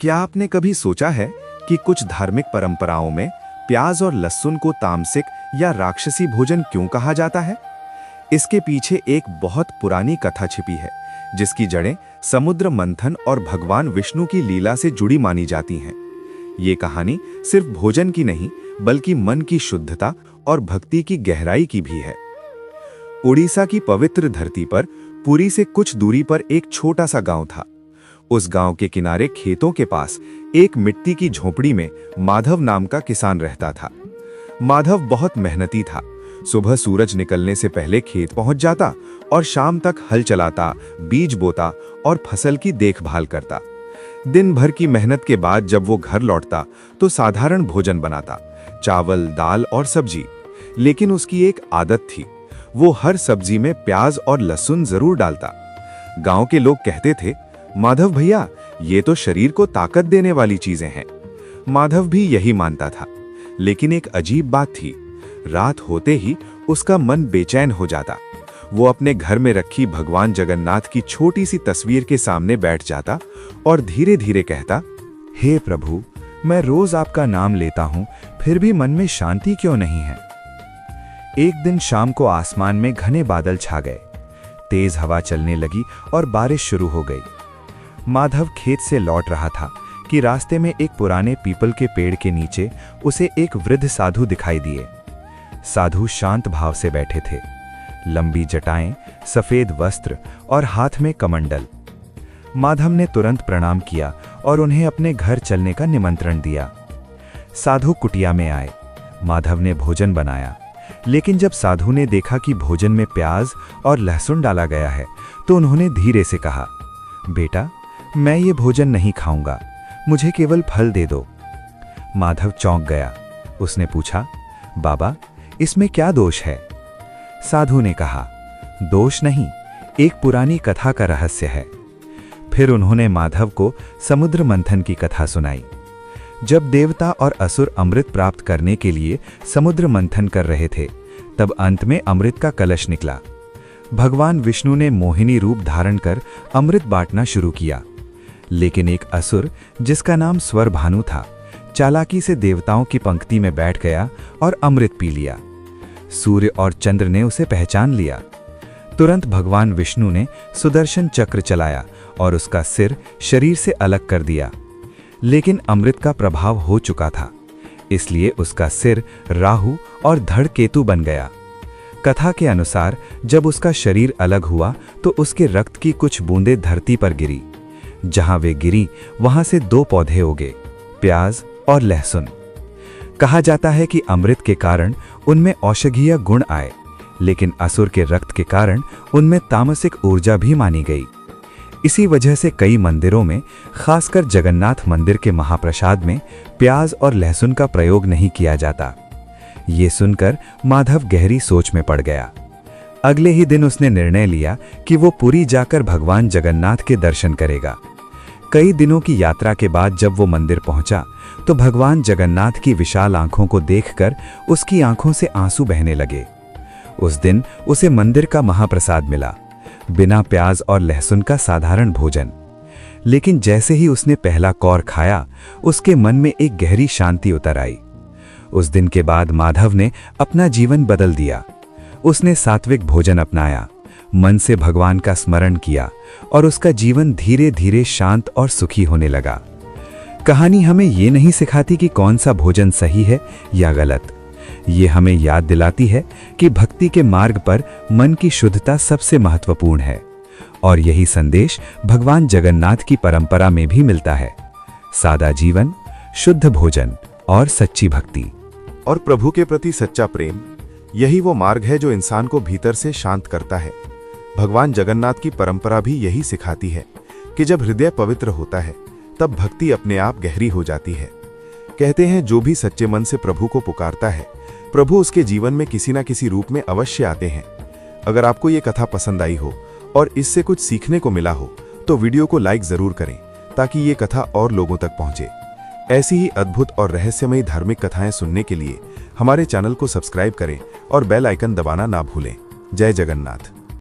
क्या आपने कभी सोचा है कि कुछ धार्मिक परंपराओं में प्याज और लहसुन को तामसिक या राक्षसी भोजन क्यों कहा जाता है? इसके पीछे एक बहुत पुरानी कथा छिपी है, जिसकी जड़ें समुद्र मंथन और भगवान विष्णु की लीला से जुड़ी मानी जाती हैं। ये कहानी सिर्फ भोजन की नहीं, बल्कि मन की शुद्धता और भक्ति की गहराई की भी है। उड़ीसा की पवित्र धरती पर पुरी से कुछ दूरी पर एक छोटा सा गांव था। उस गांव के किनारे खेतों के पास एक मिट्टी की झोपड़ी में माधव नाम का किसान रहता था। माधव बहुत मेहनती था। सुबह सूरज निकलने से पहले खेत पहुंच जाता और शाम तक हल चलाता, बीज बोता और फसल की देखभाल करता। दिन भर की मेहनत के बाद जब वो घर लौटता तो साधारण भोजन बनाता, चावल, दाल और सब्जी। लेकिन उसकी एक आदत थी, वो हर सब्जी में प्याज और लहसुन जरूर डालता। गांव के लोग कहते थे, माधव भैया, ये तो शरीर को ताकत देने वाली चीजें हैं। माधव भी यही मानता था। लेकिन एक अजीब बात थी, रात होते ही उसका मन बेचैन हो जाता। वो अपने घर में रखी भगवान जगन्नाथ की छोटी सी तस्वीर के सामने बैठ जाता और धीरे धीरे कहता, हे प्रभु, मैं रोज आपका नाम लेता हूं, फिर भी मन में शांति क्यों नहीं है? एक दिन शाम को आसमान में घने बादल छा गए, तेज हवा चलने लगी और बारिश शुरू हो गई। माधव खेत से लौट रहा था कि रास्ते में एक पुराने पीपल के पेड़ के नीचे उसे एक वृद्ध साधु दिखाई दिए। साधु शांत भाव से बैठे थे, लंबी जटाएं, सफेद वस्त्र और हाथ में कमंडल। माधव ने तुरंत प्रणाम किया और उन्हें अपने घर चलने का निमंत्रण दिया। साधु कुटिया में आए। माधव ने भोजन बनाया, लेकिन जब साधु ने देखा कि भोजन में प्याज और लहसुन डाला गया है, तो उन्होंने धीरे से कहा, बेटा, मैं ये भोजन नहीं खाऊंगा, मुझे केवल फल दे दो। माधव चौंक गया। उसने पूछा, बाबा, इसमें क्या दोष है? साधु ने कहा, दोष नहीं, एक पुरानी कथा का रहस्य है। फिर उन्होंने माधव को समुद्र मंथन की कथा सुनाई। जब देवता और असुर अमृत प्राप्त करने के लिए समुद्र मंथन कर रहे थे, तब अंत में अमृत का कलश निकला। भगवान विष्णु ने मोहिनी रूप धारण कर अमृत बांटना शुरू किया। लेकिन एक असुर, जिसका नाम स्वरभानु था, चालाकी से देवताओं की पंक्ति में बैठ गया और अमृत पी लिया। सूर्य और चंद्र ने उसे पहचान लिया। तुरंत भगवान विष्णु ने सुदर्शन चक्र चलाया और उसका सिर शरीर से अलग कर दिया। लेकिन अमृत का प्रभाव हो चुका था, इसलिए उसका सिर राहु और धड़ केतु बन गया। कथा के अनुसार जब उसका शरीर अलग हुआ तो उसके रक्त की कुछ बूंदें धरती पर गिरी। जहां वे गिरी, वहां से दो पौधे उगे, प्याज और लहसुन। कहा जाता है कि अमृत के कारण उनमें औषधीय गुण आए, लेकिन असुर के रक्त के कारण उनमें तामसिक ऊर्जा भी मानी गई। इसी वजह से कई मंदिरों में, खासकर जगन्नाथ मंदिर के महाप्रसाद में, प्याज और लहसुन का प्रयोग नहीं किया जाता। ये सुनकर माधव गहरी सोच में पड़ गया। अगले ही दिन उसने निर्णय लिया कि वो पुरी जाकर भगवान जगन्नाथ के दर्शन करेगा। कई दिनों की यात्रा के बाद जब वो मंदिर पहुंचा, तो भगवान जगन्नाथ की विशाल आंखों को देखकर उसकी आंखों से आंसू बहने लगे। उस दिन उसे मंदिर का महाप्रसाद मिला, बिना प्याज और लहसुन का साधारण भोजन। लेकिन जैसे ही उसने पहला कौर खाया, उसके मन में एक गहरी शांति उतर आई। उस दिन के बाद माधव ने अपना जीवन बदल दिया। उसने सात्विक भोजन अपनाया, मन से भगवान का स्मरण किया और उसका जीवन धीरे धीरे शांत और सुखी होने लगा। कहानी हमें ये नहीं सिखाती कि कौन सा भोजन सही है या गलत। ये हमें याद दिलाती है कि भक्ति के मार्ग पर मन की शुद्धता सबसे महत्वपूर्ण है। और यही संदेश भगवान जगन्नाथ की परंपरा में भी मिलता है। सादा जीवन, शुद्ध भोजन और सच्ची भक्ति। और प्रभु के प्रति सच्चा प्रेम, यही वो मार्ग है जो इंसान को भीतर से शांत करता है। भगवान जगन्नाथ की परंपरा भी यही सिखाती है कि जब हृदय पवित्र होता है, तब भक्ति अपने आप गहरी हो जाती है। कहते हैं, जो भी सच्चे मन से प्रभु को पुकारता है, प्रभु उसके जीवन में किसी न किसी रूप में अवश्य आते हैं। अगर आपको ये कथा पसंद आई हो और इससे कुछ सीखने को मिला हो, तो वीडियो को लाइक जरूर करें, ताकि ये कथा और लोगों तक पहुंचे। ऐसी ही अद्भुत और रहस्यमयी धार्मिक कथाएं सुनने के लिए हमारे चैनल को सब्सक्राइब करें और बेल आइकन दबाना ना भूलें। जय जगन्नाथ।